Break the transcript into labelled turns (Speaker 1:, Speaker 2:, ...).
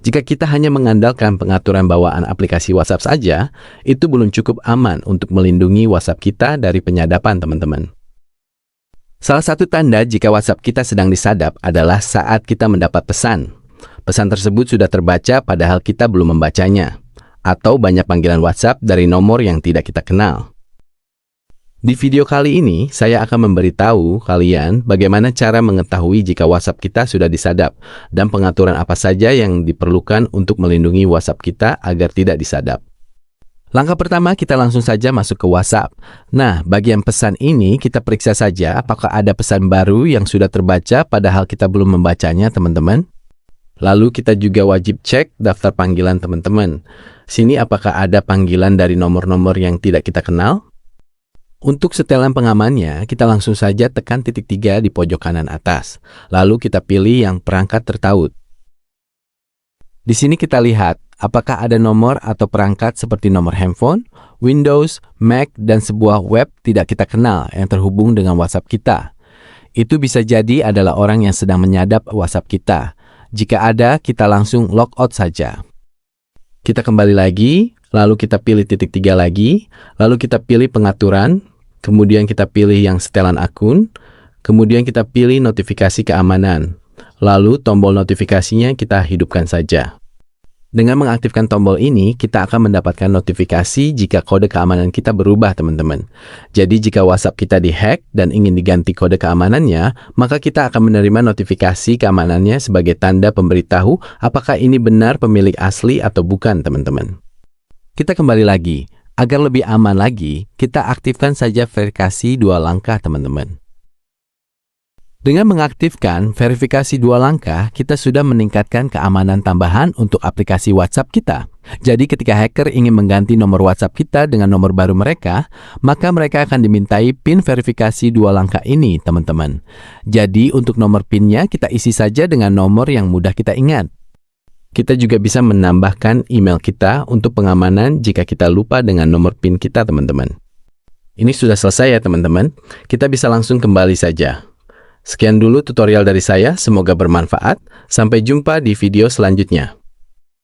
Speaker 1: Jika kita hanya mengandalkan pengaturan bawaan aplikasi WhatsApp saja, itu belum cukup aman untuk melindungi WhatsApp kita dari penyadapan, teman-teman. Salah satu tanda jika WhatsApp kita sedang disadap adalah saat kita mendapat pesan. Pesan tersebut sudah terbaca padahal kita belum membacanya, atau banyak panggilan WhatsApp dari nomor yang tidak kita kenal. Di video kali ini, saya akan memberitahu kalian bagaimana cara mengetahui jika WhatsApp kita sudah disadap dan pengaturan apa saja yang diperlukan untuk melindungi WhatsApp kita agar tidak disadap. Langkah pertama, kita langsung saja masuk ke WhatsApp. Nah, bagian pesan ini kita periksa saja apakah ada pesan baru yang sudah terbaca padahal kita belum membacanya, teman-teman. Lalu kita juga wajib cek daftar panggilan teman-teman. Sini apakah ada panggilan dari nomor-nomor yang tidak kita kenal? Untuk setelan pengamannya, kita langsung saja tekan titik 3 di pojok kanan atas. Lalu kita pilih yang perangkat tertaut. Di sini kita lihat apakah ada nomor atau perangkat seperti nomor handphone, Windows, Mac, dan sebuah web tidak kita kenal yang terhubung dengan WhatsApp kita. Itu bisa jadi adalah orang yang sedang menyadap WhatsApp kita. Jika ada, kita langsung log out saja. Kita kembali lagi, lalu kita pilih titik 3 lagi, lalu kita pilih pengaturan, kemudian kita pilih yang setelan akun, kemudian kita pilih notifikasi keamanan. Lalu tombol notifikasinya kita hidupkan saja. Dengan mengaktifkan tombol ini, kita akan mendapatkan notifikasi jika kode keamanan kita berubah, teman-teman. Jadi jika WhatsApp kita dihack dan ingin diganti kode keamanannya, maka kita akan menerima notifikasi keamanannya sebagai tanda pemberitahu apakah ini benar pemilik asli atau bukan, teman-teman. Kita kembali lagi. Agar lebih aman lagi, kita aktifkan saja verifikasi 2 langkah, teman-teman. Dengan mengaktifkan verifikasi 2 langkah, kita sudah meningkatkan keamanan tambahan untuk aplikasi WhatsApp kita. Jadi ketika hacker ingin mengganti nomor WhatsApp kita dengan nomor baru mereka, maka mereka akan dimintai PIN verifikasi 2 langkah ini, teman-teman. Jadi untuk nomor PIN-nya kita isi saja dengan nomor yang mudah kita ingat. Kita juga bisa menambahkan email kita untuk pengamanan jika kita lupa dengan nomor PIN kita, teman-teman. Ini sudah selesai ya, teman-teman. Kita bisa langsung kembali saja. Sekian dulu tutorial dari saya, semoga bermanfaat. Sampai jumpa di video selanjutnya.